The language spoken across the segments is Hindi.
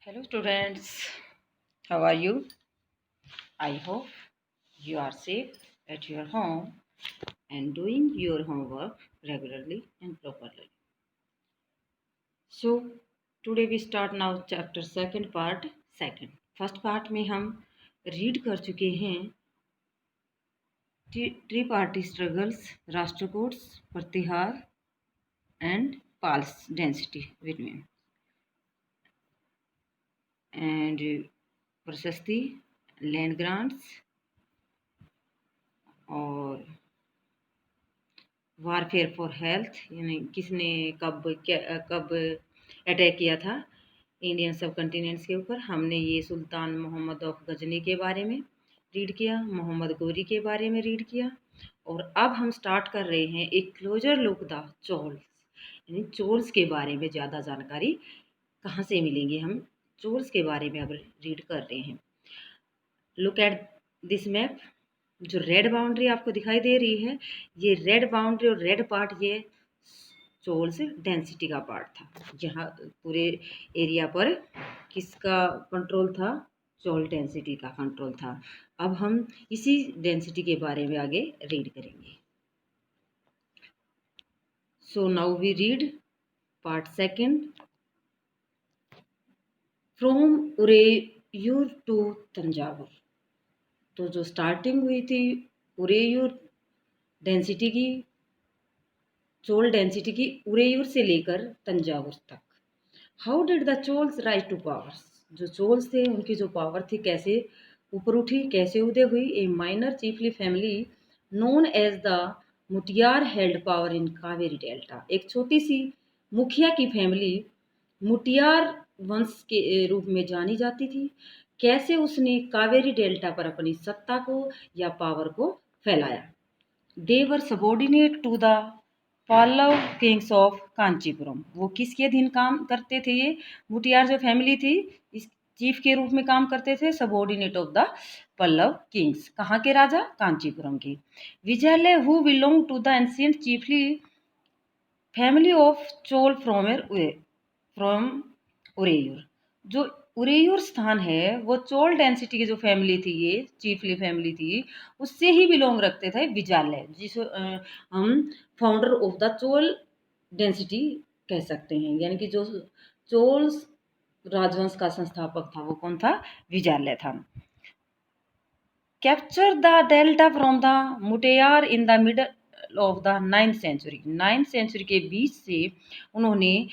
Hello students, how are you? I hope you are safe at your home and doing your homework regularly and properly. So today we start now chapter second part second. First part में हम read कर चुके हैं tripartite struggles, Rashtrakutas, Pratihara and pulse density between and prashasti, land grants और वारफेयर फॉर हेल्थ यानी किसने कब अटैक किया था इंडियन सब कंटिनेंट्स के ऊपर। हमने ये सुल्तान मोहम्मद ऑफ गजनी के बारे में रीड किया, मोहम्मद गोरी के बारे में रीड किया और अब हम स्टार्ट कर रहे हैं एक क्लोजर लुक द चोल्स यानी चोल्स के बारे में। ज़्यादा जानकारी कहाँ से मिलेंगे, हम चोल्स के बारे में अब रीड कर रहे हैं। Look at this map. जो रेड बाउंड्री आपको दिखाई दे रही है, ये रेड बाउंड्री और रेड पार्ट ये चोल्स डेंसिटी का पार्ट था। जहाँ पूरे एरिया पर किसका कंट्रोल था? चोल डेंसिटी का कंट्रोल था। अब हम इसी डेंसिटी के बारे में आगे रीड करेंगे। So now we read part second from Uraiyur to Thanjavur. तो जो स्टार्टिंग हुई थी उरेयूर डेंसिटी की, चोल डेंसिटी की, उरेयूर से लेकर तंजावुर तक। How did the Cholas rise to powers. जो चोल्स थे उनकी जो पावर थी कैसे ऊपर उठी, कैसे उदय हुई। A minor chiefly family known as the Muttaraiyar held power in Kaveri delta. एक छोटी सी मुखिया की फैमिली मुटियार वंश के रूप में जानी जाती थी। कैसे उसने कावेरी डेल्टा पर अपनी सत्ता को या पावर को फैलाया। They were subordinate to the Pallava kings of Kanchipuram. वो किसके अधीन काम करते थे? ये मुटियार जो फैमिली थी इस चीफ के रूप में काम करते थे, subordinate of the Pallava kings. कहाँ के राजा? कांचीपुरम के। Vijayalaya who belong to the ancient chiefly family of Chola from Uraiyur. जो उरेयूर स्थान है वो चोल डेंसिटी की जो फैमिली थी, ये चीफली फैमिली थी, उससे ही बिलोंग रखते थे विजालय, जिसको हम founder of the Chola density कह सकते हैं। यानी कि जो चोल राजवंश का संस्थापक था वो कौन था? विजालय था। Capture the delta from the Muttaraiyar in the middle of the 9th century. 9th century के बीच से उन्होंने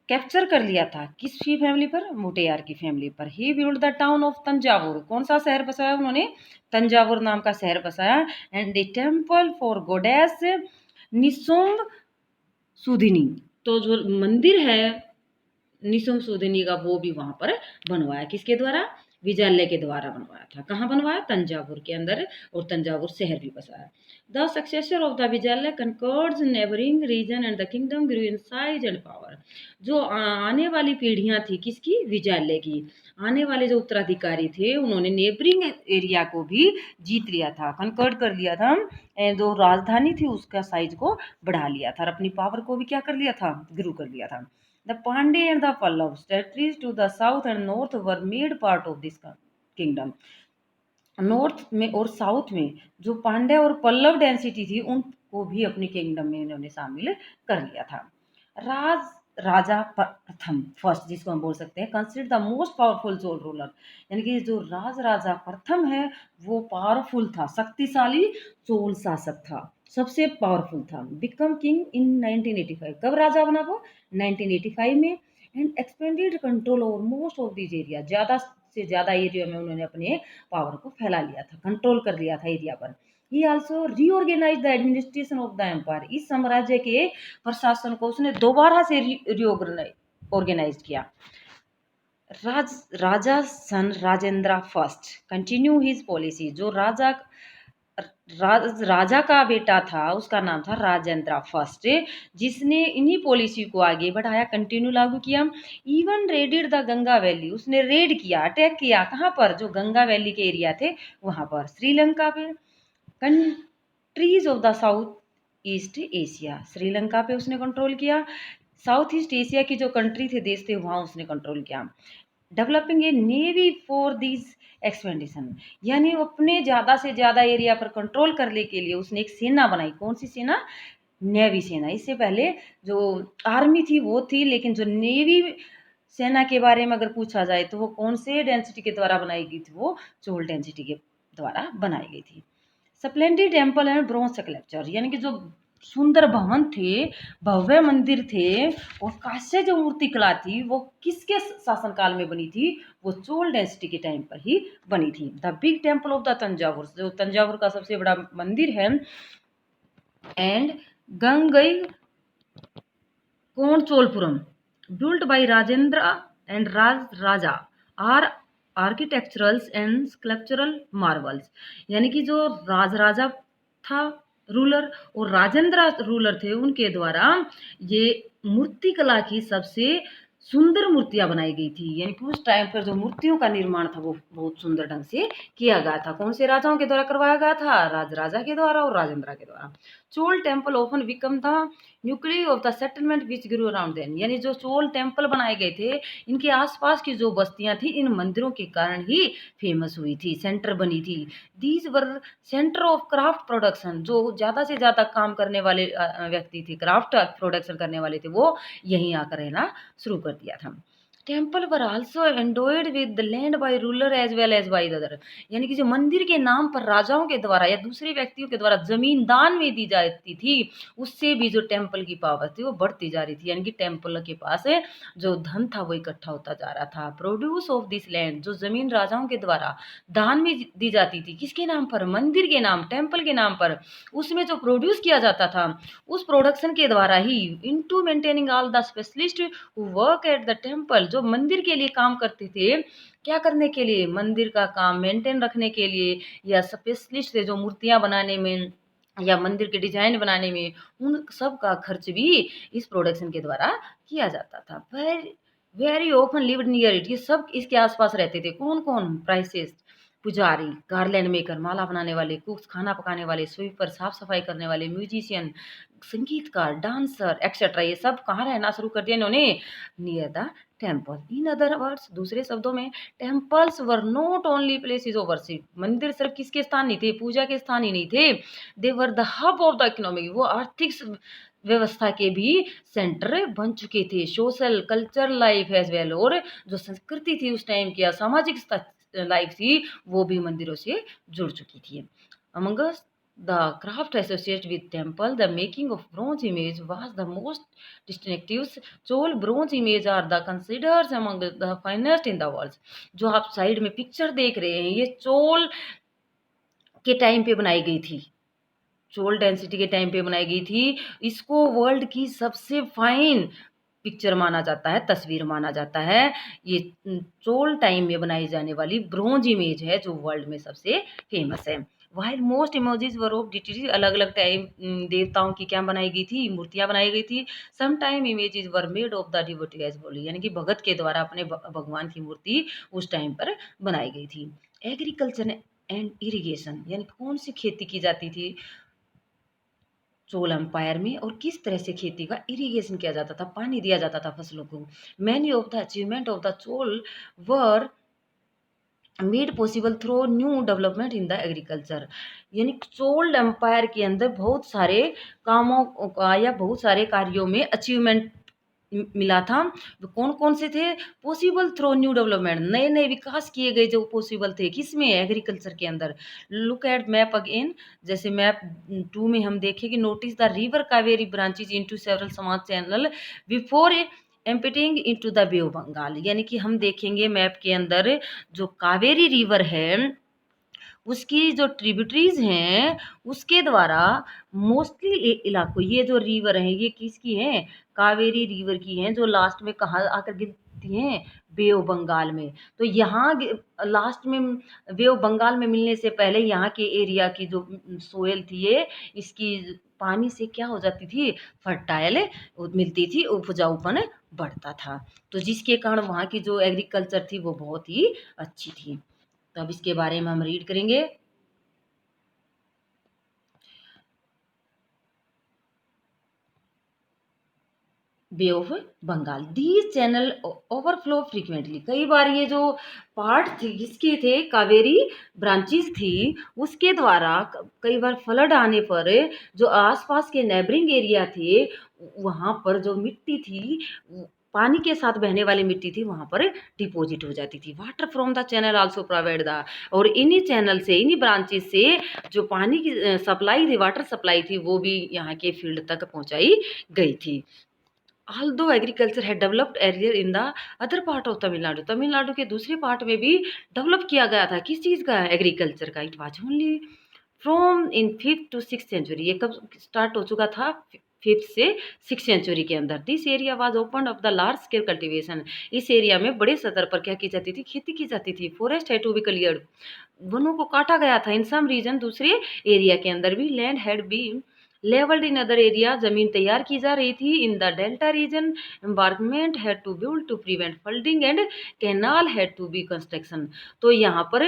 कैप्चर कर लिया था किसकी फैमिली पर? मुटेयार की फैमिली पर। He build the town of Thanjavur. कौन सा शहर बसाया उन्होंने? तंजावुर नाम का शहर बसाया। And the temple for goddess Nisumbhasudini. तो जो मंदिर है निसुम्ब सुधिनी का वो भी वहां पर बनवाया। किसके द्वारा? विजयले के द्वारा बनवाया था। कहाँ बनवाया? तंजावुर के अंदर, और तंजावुर शहर भी बसाया। The successor of the Vijayalaya conquered neighbouring region and the kingdom grew in size and power. जो आने वाली पीढ़ियां थी किसकी? विजयले की। आने वाले जो उत्तराधिकारी थे उन्होंने नेबरिंग एरिया को भी जीत लिया था, कंकर्ड कर लिया था। जो राजधानी थी उसका साइज को बढ़ा लिया था और अपनी पावर को भी क्या कर लिया था? ग्रू कर लिया था। The Pandey and the Pallav territories to the south and north were made part of this kingdom. North में और साउथ में जो पांड्या और पल्लव डेंसिटी थी उनको भी अपनी किंगडम में इन्होंने शामिल कर लिया था। राजा प्रथम फर्स्ट, जिसको हम बोल सकते हैं consider the most powerful Chola ruler. यानी कि जो राजा प्रथम है वो पावरफुल था, शक्तिशाली चोल शासक था, सबसे पावरफुल था। Become king in 1985। कब राजा बना वो? 1985 में। And expanded control over most of this area. ज़्यादा से ज़्यादा एरिया में उन्होंने अपने पावर को फैला लिया था, कंट्रोल कर लिया था एरिया पर। He also reorganise the administration of the empire. इस साम्राज्य के प्रशासन को उसने दोबारा से ऑर्गेनाइज किया। Raja son Rajendra first continue his policy. जो राजा का बेटा था उसका नाम था राजेंद्र फर्स्ट, जिसने इन्हीं पॉलिसी को आगे बढ़ाया, कंटिन्यू लागू किया। Even raided the Ganga valley. उसने रेड किया, अटैक किया। कहाँ पर? जो गंगा वैली के एरिया थे वहां पर, श्रीलंका पे। Countries of the south east Asia. Sri Lanka पे उसने कंट्रोल किया। साउथ ईस्ट एशिया की जो कंट्री थे, देश थे, वहां उसने कंट्रोल किया। Developing a navy for this expedition, यानी अपने ज़्यादा से ज़्यादा एरिया पर कंट्रोल करने के लिए उसने एक सेना बनाई। कौन सी सेना? नेवी सेना। इससे पहले जो आर्मी थी वो थी, लेकिन जो नेवी सेना के बारे में अगर पूछा जाए तो वो कौन से डेंसिटी के द्वारा बनाई गई थी? वो चोल डेंसिटी के द्वारा बनाई गई थी। Splendid temple and bronze sculpture, यानी कि जो सुंदर भवन थे, भव्य मंदिर थे, और कांस्य जो मूर्ति कला थी वो किसके शासनकाल में बनी थी? वो चोल डेंसिटी के टाइम पर ही बनी थी। The big temple of the Thanjavur, जो तंजावुर का सबसे बड़ा मंदिर है, and Gangaikondacholapuram, built by Rajendra and Raja, are architecturals and sculptural marvels, यानी कि जो राजा था रूलर और राजेंद्र रूलर थे, उनके द्वारा ये मूर्ति कला की सबसे सुंदर मूर्तियां बनाई गई थी। यानी कि उस टाइम पर जो मूर्तियों का निर्माण था वो बहुत सुंदर ढंग से किया गया था। कौन से राजाओं के द्वारा करवाया गया था? राजा के द्वारा और राजेंद्र के द्वारा। Chola temple often become the nucleus of the settlement which grew around then, यानी जो चोल टेम्पल बनाए गए थे, इनके आसपास की जो बस्तियां थी इन मंदिरों के कारण ही फेमस हुई थी, सेंटर बनी थी। These were centre of craft production, जो ज़्यादा से ज़्यादा काम करने वाले व्यक्ति थे, क्राफ्ट प्रोडक्शन करने वाले थे, वो यहीं आकर रहना शुरू कर दिया था। Temple were also endowed with the land by ruler as well as by the other, यानी कि जो मंदिर के नाम पर राजाओं के द्वारा या दूसरे व्यक्तियों के द्वारा जमीन दान में दी जाती थी, उससे भी जो टेम्पल की पावर थी वो बढ़ती जा रही थी। यानी कि टेम्पल के पास जो धन था वो इकट्ठा होता जा रहा था। प्रोड्यूस ऑफ दिस लैंड, जो जमीन राजाओं के द्वारा दान में दी जाती थी, किसके नाम पर? मंदिर के नाम, टेम्पल के नाम पर। उसमें जो प्रोड्यूस किया जाता था उस प्रोडक्शन के द्वारा ही into maintaining all the specialist who work at the temple, जो मंदिर के लिए काम करते थे, क्या करने के लिए? मंदिर का काम मेंटेन रखने के लिए, या स्पेशलिस्ट थे जो मूर्तियां बनाने में या मंदिर के डिजाइन बनाने में, उन सब का खर्च भी इस प्रोडक्शन के द्वारा किया जाता था। Very very open lived near it, ये सब इसके आसपास रहते थे। कौन कौन? प्राइसेस, पुजारी, गार्लैंड मेकर, माला बनाने वाले, कुक्स, खाना पकाने वाले, स्वीपर, साफ सफाई करने वाले, म्यूजिशियन, संगीतकार, डांसर एक्सेट्रा, ये सब कहाँ रहना शुरू कर दिया इन्होंने? Near the temple. In other words, दूसरे शब्दों में, temples were not only places of worship, मंदिर सिर्फ किसके स्थान नहीं थे? पूजा के स्थान ही नहीं थे। They were the hub of the economy, वो आर्थिक व्यवस्था के भी सेंटर बन चुके थे। Social culture life as well, और जो संस्कृति थी उस टाइम की, सामाजिक लाइफ थी, वो भी मंदिरों से जुड़ चुकी थी। Among the craft associated with temple, the making of bronze image was the most distinctive. Chola bronze image are the considered among the finest in the world। जो आप साइड में पिक्चर देख रहे हैं, ये चोल के टाइम पे बनाई गई थी, चोल डेंसिटी के टाइम पे बनाई गई थी। इसको वर्ल्ड की सबसे फाइन पिक्चर माना जाता है, तस्वीर माना जाता है। ये चोल टाइम में बनाई जाने वाली ब्रोंज इमेज है जो वर्ल्ड में सबसे फेमस है। While most emojis were of deities, अलग अलग टाइम देवताओं की क्या बनाई गई थी? मूर्तियां बनाई गई थी। Some time images were made of the devotee as बोली, यानी कि भगत के द्वारा अपने भगवान की मूर्ति उस टाइम पर बनाई गई थी। एग्रीकल्चर एंड इरिगेशन, यानी कौन सी खेती की जाती थी चोल एम्पायर में, और किस तरह से खेती का इरिगेशन किया जाता था, पानी दिया जाता था फसलों को। Many of the achievement of the Chola were made possible through new development in the agriculture, यानी चोल एम्पायर के अंदर बहुत सारे कामों का या बहुत सारे कार्यों में अचीवमेंट मिला था। वो कौन कौन से थे? पॉसिबल थ्रू न्यू डेवलपमेंट, नए नए विकास किए गए जो पॉसिबल थे, किसमें? एग्रीकल्चर के अंदर। लुक एट मैप अगेन, जैसे मैप 2 में हम देखें कि notice the river Kaveri branches into several small channel before emptying into the bay of Bengal, यानी कि हम देखेंगे मैप के अंदर जो कावेरी रिवर है उसकी जो ट्रिब्यूटरीज हैं उसके द्वारा मोस्टली इलाकों, ये जो रिवर हैं ये किसकी हैं? कावेरी रिवर की हैं, जो लास्ट में कहाँ आकर गिरती हैं? बे ऑफ बंगाल में। तो यहाँ लास्ट में बे ऑफ बंगाल में मिलने से पहले यहाँ के एरिया की जो सोयल थी ये, इसकी पानी से क्या हो जाती थी? फर्टाइल मिलती थी, उपजाऊपन बढ़ता था। तो जिसके कारण वहाँ की जो एग्रीकल्चर थी वो बहुत ही अच्छी थी। तो अब इसके बारे में हम रीड करेंगे। Bay of Bengal. These channel overflow frequently, कई बार ये जो पार्ट थे किसके थे, कावेरी ब्रांचेस थी, उसके द्वारा कई बार फ्लड आने पर जो आसपास के नेबरिंग एरिया थे वहाँ पर जो मिट्टी थी, पानी के साथ बहने वाली मिट्टी थी, वहाँ पर डिपॉजिट हो जाती थी। Water from the channel also provide the, और इन्हीं चैनल से, इन्हीं ब्रांचेस से जो पानी की सप्लाई थी, वाटर सप्लाई थी, वो भी यहाँ के फील्ड तक पहुँचाई गई थी। although agriculture had developed earlier in the other part of Tamil Nadu, Tamil Nadu के दूसरे पार्ट में भी डेवलप किया गया था किस चीज़ का, एग्रीकल्चर का। It was only from in 5th to 6th century, ये कब स्टार्ट हो चुका था, 5th से 6th सेंचुरी के अंदर। This area was open of the large scale cultivation, इस एरिया में बड़े स्तर पर क्या की जाती थी, खेती की जाती थी। Forest had to be cleared, वनों को काटा गया था। इन सम रीजन, दूसरे एरिया के अंदर भी land had been levelled in other area, जमीन तैयार की जा रही थी। In the delta region embankment had to build to prevent flooding and canal had to be construction. तो यहाँ पर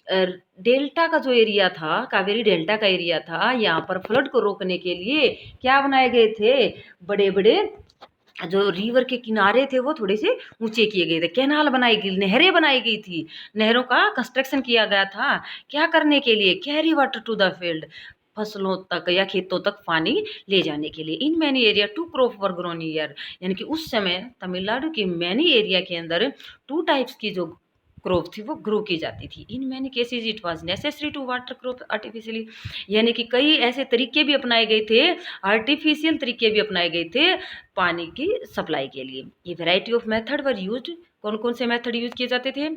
डेल्टा का जो एरिया था, कावेरी डेल्टा का एरिया था, यहाँ पर फ्लड को रोकने के लिए क्या बनाए गए थे, बड़े बड़े जो रिवर के किनारे थे वो थोड़े से ऊंचे किए गए थे, कैनाल बनाई गई, नहरें बनाई गई थी, नहरों का कंस्ट्रक्शन किया गया था। क्या करने के लिए, carry water to the field, फसलों तक या खेतों तक पानी ले जाने के लिए। In many area two crop were grown year, यानी कि उस समय तमिलनाडु के मैनी एरिया के अंदर 2 टाइप्स की जो क्रॉप थी वो ग्रो की जाती थी। In many cases it was necessary to water crop artificially, यानी कि कई ऐसे तरीके भी अपनाए गए थे, आर्टिफिशियल तरीके भी अपनाए गए थे पानी की सप्लाई के लिए। ये variety of method were used, कौन कौन से मेथड यूज किए जाते थे।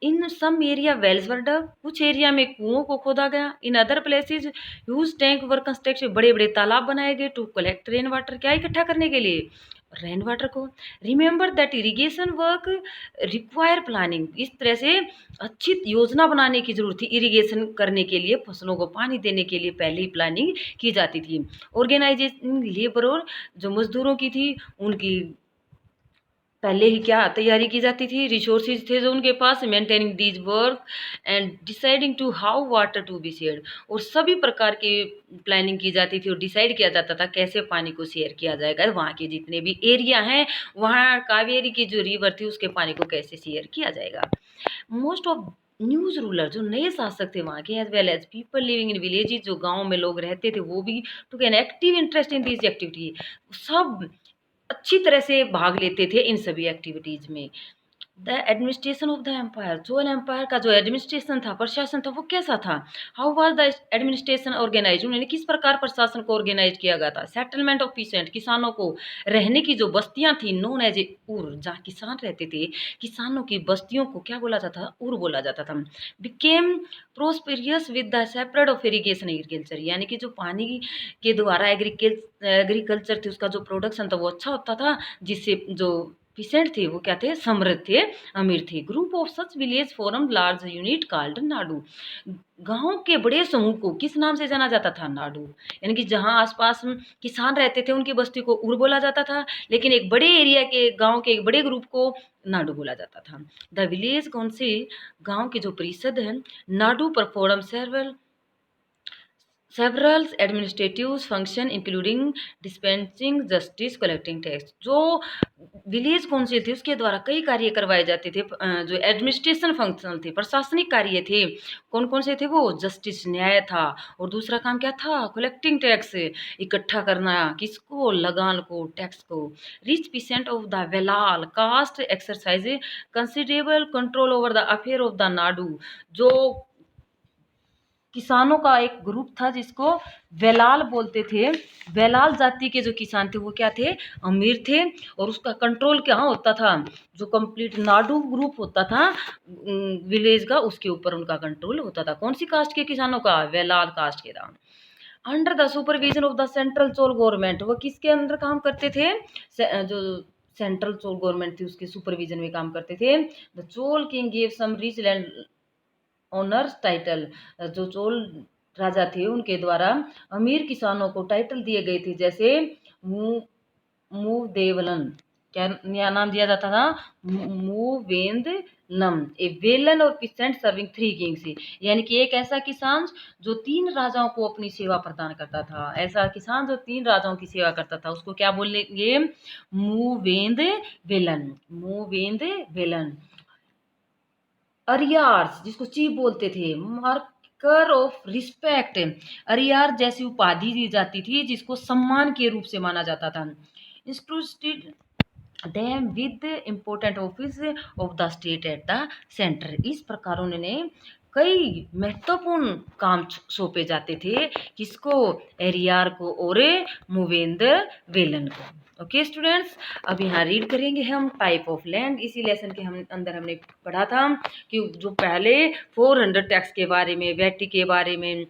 इन सम एरिया वेल्स वर डग, कुछ एरिया में कुओं को खोदा गया। In other places huge tank were constructed, बड़े बड़े तालाब बनाए गए टू कलेक्ट रेन वाटर, क्या इकट्ठा करने के लिए, रेन वाटर को। Remember that irrigation work require planning, इस तरह से अच्छी योजना बनाने की जरूरत थी। इरिगेशन करने के लिए, फसलों को पानी देने के लिए पहले ही प्लानिंग की जाती थी। ऑर्गेनाइजेशन लेबर, और जो मजदूरों की थी उनकी पहले ही क्या तैयारी की जाती थी, रिसोर्सेज थे जो उनके पास, maintaining these work and deciding to how water to be shared, और सभी प्रकार की प्लानिंग की जाती थी और डिसाइड किया जाता था कैसे पानी को शेयर किया जाएगा। वहाँ के जितने भी एरिया हैं, वहाँ कावेरी की जो रिवर थी उसके पानी को कैसे शेयर किया जाएगा। मोस्ट ऑफ न्यूज रूलर, जो नए शासक थे वहाँ के, as well as people living in villages, जो गाँव में लोग रहते थे, वो भी to an active interest in this activity, सब अच्छी तरह से भाग लेते थे इन सभी एक्टिविटीज में। The administration of the empire, Chola empire का जो एडमिनिस्ट्रेशन था, प्रशासन था, वो कैसा था। How was the administration organise, उन्होंने किस प्रकार प्रशासन को ऑर्गेनाइज किया गया था। सेटलमेंट ऑफ पीसेंट, किसानों को रहने की जो बस्तियां थी, नोन एज ए उर, जहाँ किसान रहते थे, किसानों की बस्तियों को क्या बोला जाता था, उर बोला जाता था। Became prosperous with the separate of irrigation agriculture, यानी कि जो पानी के द्वारा एग्रीकल्चर थी उसका जो प्रोडक्शन था वो अच्छा होता था, जिससे जो पिसेंट थे वो क्या थे, समृद्ध थे, अमीर थे। Group of such village form large unit called Nadu, गांव के बड़े समूह को किस नाम से जाना जाता था, नाडू, यानी कि जहां आसपास किसान रहते थे उनकी बस्ती को उर बोला जाता था, लेकिन एक बड़े एरिया के गांव के एक बड़े ग्रुप को नाडू बोला जाता था। द विलेज काउंसिल, गांव के जो परिषद है, Nadu perform several administrative function including dispensing justice, collecting tax, जो विलेज काउंसिल थी उसके द्वारा कई कार्य करवाए जाते थे। जो एडमिनिस्ट्रेशन फंक्शन थे, प्रशासनिक कार्य थे, कौन कौन से थे वो, जस्टिस, न्याय था, और दूसरा काम क्या था, कलेक्टिंग टैक्स, इकट्ठा करना, किसको, लगान को, टैक्स को। Rich peasant of the Vellala caste exercise considerable control over the affair of the nadu, जो किसानों का एक ग्रुप था जिसको वेलाल बोलते थे। वेलाल जाति के जो किसान थे वो क्या थे, अमीर थे, और उसका कंट्रोल क्या होता था, जो कंप्लीट नाडू ग्रुप होता था विलेज का, उसके ऊपर उनका कंट्रोल होता था। कौन सी कास्ट के किसानों का, वेलाल कास्ट के था। Under the supervision of the central Chola government, वो किसके अंदर काम करते थे, जो सेंट्रल चोल गवर्नमेंट थी उसके सुपरविजन में काम करते थे। The Chola king gave some rich land owners title, जो चोल राजा थे उनके द्वारा अमीर किसानों को टाइटल दिए गए थे, जैसे मुदेवलन, क्या नाम दिया जाता था? मूवेंद्रनम, ए वेलन और पीसेंट सर्विंग 3 किंग्स। यानी कि एक ऐसा किसान जो 3 राजाओं को अपनी सेवा प्रदान करता था, ऐसा किसान जो 3 राजाओं की सेवा करता था, उसको क्या बोलेंगे? मूवेंद्र वेलन। अरियार्स, जिसको चीफ बोलते थे, मार्कर ऑफ रिस्पेक्ट, अरियार जैसी उपाधि दी जाती थी जिसको सम्मान के रूप से माना जाता था। Instituted them with important office of the state at the centre. इस प्रकार उन्होंने कई महत्वपूर्ण काम सौंपे जाते थे, किसको? एरियार को और मूवेंद्र वेलन को। ओके स्टूडेंट्स, अब यहाँ रीड करेंगे हम टाइप ऑफ लैंड। इसी लेसन के हम अंदर हमने पढ़ा था कि जो पहले 400 टैक्स के बारे में, वैटी के बारे में,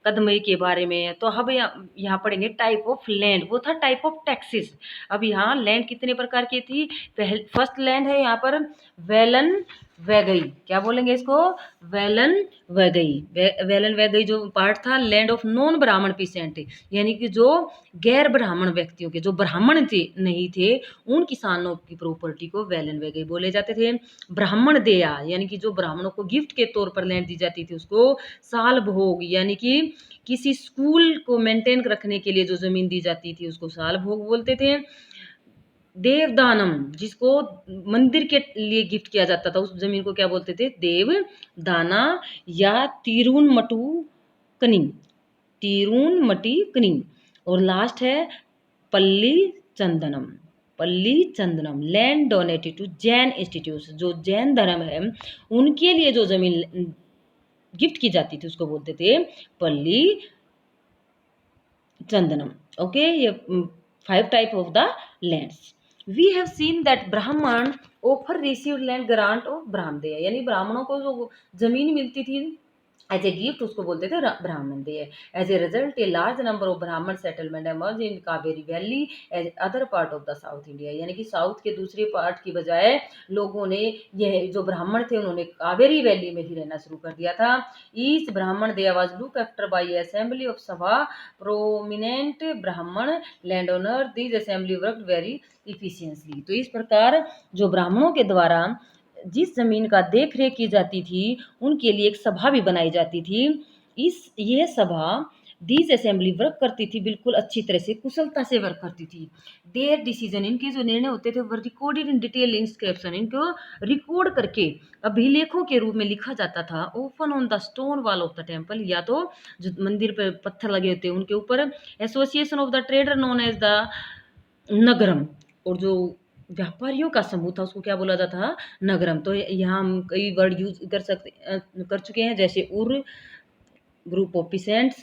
कदमई के बारे में, तो अब यहाँ पढ़ेंगे टाइप ऑफ लैंड, वो था टाइप ऑफ टैक्सेस। अब यहाँ लैंड कितने प्रकार की थी? फर्स्ट लैंड है यहाँ पर वेलन वैगई, क्या बोलेंगे इसको? वेलन वैगई। वेलन वैगई जो पार्ट था लैंड ऑफ नॉन ब्राह्मण पीसेंट, यानी कि जो गैर ब्राह्मण व्यक्तियों के, जो ब्राह्मण थे नहीं थे, उन किसानों की प्रॉपर्टी को वेलन वैगई बोले जाते थे। ब्राह्मण देया, यानी कि जो ब्राह्मणों को गिफ्ट के तौर पर लैंड दी जाती थी, उसको साल भोग, यानी कि किसी स्कूल को मेंटेन रखने के लिए जो जमीन दी जाती थी उसको साल भोग बोलते थे। देवदानम, जिसको मंदिर के लिए गिफ्ट किया जाता था, उस जमीन को क्या बोलते थे? देवदाना या तिरुनमटू कनिंग, तिरुनमटी कनिंग। और लास्ट है पल्ली चंदनम, पल्ली चंदनम, land donated to Jain institute, जो जैन धर्म है उनके लिए जो जमीन गिफ्ट की जाती थी उसको बोलते थे पल्ली चंदनम। ओके, ये 5 type of the lands. We have seen that Brahmin ऑफर received land grant of brahmadeya, यानी ब्राह्मणों को जो जमीन मिलती थी एज ए गिफ्ट उसको बोलते थे brahmadeya. As a result a large number of Brahmin settlement emerge in Kaveri valley as other part of the south India, यानी कि साउथ के दूसरे पार्ट की बजाय लोगों ने, यह जो ब्राह्मण थे उन्होंने कावेरी वैली में ही रहना शुरू कर दिया था। ईच ब्राह्मण देय was look after by assembly of सभा प्रोमिनेंट ब्राह्मण land owner, this assembly work very efficiently. तो इस प्रकार जो ब्राह्मणों के द्वारा जिस जमीन का देख रेख की जाती थी उनके लिए एक सभा भी बनाई जाती थी। यह सभा दीज असेंबली वर्क करती थी, बिल्कुल अच्छी तरह से, कुशलता से वर्क करती थी। देयर डिसीजन, इनके जो निर्णय होते थे वो रिकॉर्डेड इन डिटेल इंस्क्रिप्शन, इनको रिकॉर्ड करके अभिलेखों के रूप में लिखा जाता था। Open on the stone wall of the temple, या तो जो मंदिर पर पत्थर लगे होते उनके ऊपर। Association of the trader known as the nagaram, और जो व्यापारियों का समूह था उसको क्या बोला जाता था? नगरम। तो यहाँ हम कई वर्ड यूज कर चुके हैं, जैसे ur, group of peasants,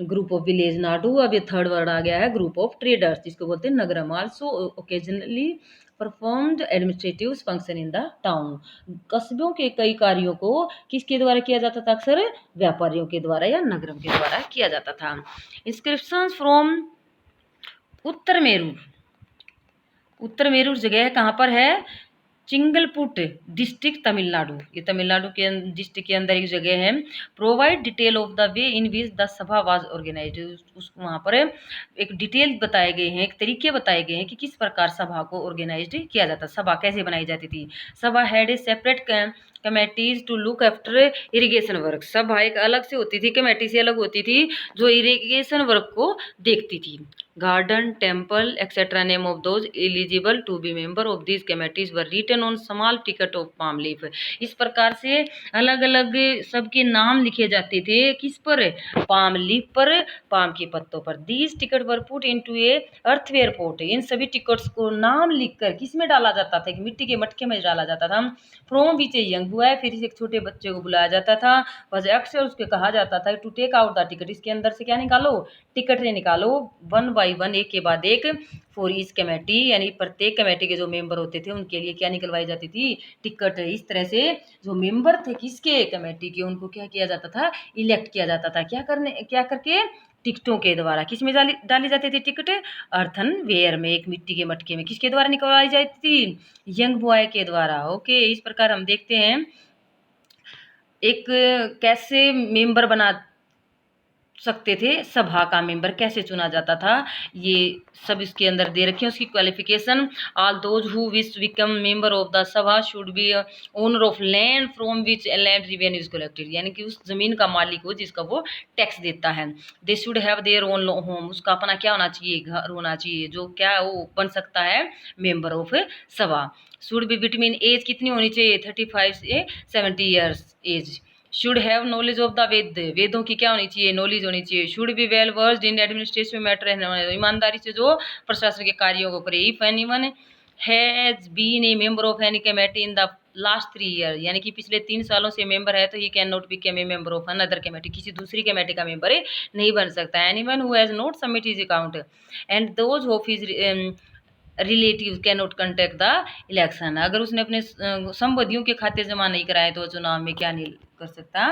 group of village nadu. अब ये थर्ड वर्ड आ गया है ग्रुप ऑफ ट्रेडर्स, जिसको बोलते हैं nagaram. Also occasionally performed administrative function in the town, कस्बों के कई कार्यों को किसके द्वारा किया जाता था? अक्सर व्यापारियों के द्वारा या नगरम के द्वारा किया जाता था। इंस्क्रिप्शंस फ्रॉम उत्तर मेरू, उत्तर मेरूर जगह कहाँ पर है? चिंगलपुट डिस्ट्रिक्ट तमिलनाडु, ये तमिलनाडु के डिस्ट्रिक्ट के अंदर एक जगह है। Provide detail of the way in which the सभा वाज ऑर्गेनाइज, उस वहाँ पर एक डिटेल बताए गए हैं, एक तरीके बताए गए हैं कि किस प्रकार सभा को ऑर्गेनाइज किया जाता, सभा कैसे बनाई जाती थी। सभा had a separate committees to look after irrigation work, सभा एक अलग से होती थी, कमेटी से अलग होती थी जो इरिगेशन वर्क को देखती थी। Garden, temple etcetera name of those eligible to be member of these committees were written on small ticket of palm leaf, इस प्रकार से अलग अलग सबके नाम लिखे जाते थे, किस पर? पाम लीफ पर, पाम के पत्तों पर। These ticket were put into a earthenware pot, इन सभी टिकट्स को नाम लिखकर किस में डाला जाता था? मिट्टी के मटके में डाला जाता था। From which a young boy, फिर एक छोटे बच्चे को बुलाया जाता था। बस अक्सर उसके कहा जाता था to take out the ticket, इसके अंदर से क्या निकालो? टिकट निकालो, 1 by 1, एक के बाद एक, फॉर ईच कमेटी, यानी प्रत्येक कमेटी के जो मेंबर होते थे उनके लिए क्या निकलवाई जाती थी? टिकट। इस तरह से जो मेंबर थे किसके? कमेटी के, उनको क्या किया जाता था? इलेक्ट किया जाता था। क्या करके? टिकटों के द्वारा। किस में डाली जाती थी टिकट? अर्थन वेयर में, एक मिट्टी के मटके में। किसके द्वारा निकलवाई जाती थी? यंग बॉय के द्वारा। ओके, इस प्रकार हम देखते हैं एक कैसे मेंबर बना सकते थे सभा का मेंबर कैसे चुना जाता था, ये सब इसके अंदर दे रखे हैं। उसकी qualification, all those who wish become member of the sabha should be owner of land from which land revenue is collected, यानी कि उस जमीन का मालिक हो जिसका वो टैक्स देता है। They should have their own home, उसका अपना क्या होना चाहिए, घर होना चाहिए, जो क्या वो बन सकता है member of sabha. Should be between age कितनी होनी चाहिए, 35 से 70 years age. Should have knowledge of the Veda, वेदों की क्या होनी चाहिए, नॉलेज होनी चाहिए। Should be well versed in administrative matter, ईमानदारी से जो प्रशासन के कार्यों को करे। If anyone has been a member of any committee in the last 3 year, यानी कि पिछले 3 सालों से मेंबर है तो he can not become a member of another committee, किसी दूसरी कमेटी का मेंबर नहीं बन सकता। Anyone who has not submit his account and those of his relative can not contest the election, अगर उसने अपने संबंधियों के खाते जमा नहीं कराए तो चुनाव में क्या नहीं कर सकता,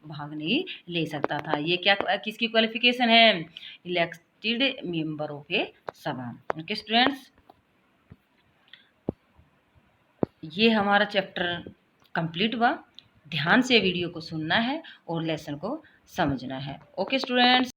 भाग नहीं ले सकता था। ये क्या किसकी क्वालिफिकेशन है, इलेक्टेड मेंबर ऑफ ए सभा। ओके स्टूडेंट्स, ये हमारा चैप्टर कंप्लीट हुआ। ध्यान से वीडियो को सुनना है और लेसन को समझना है। Okay students.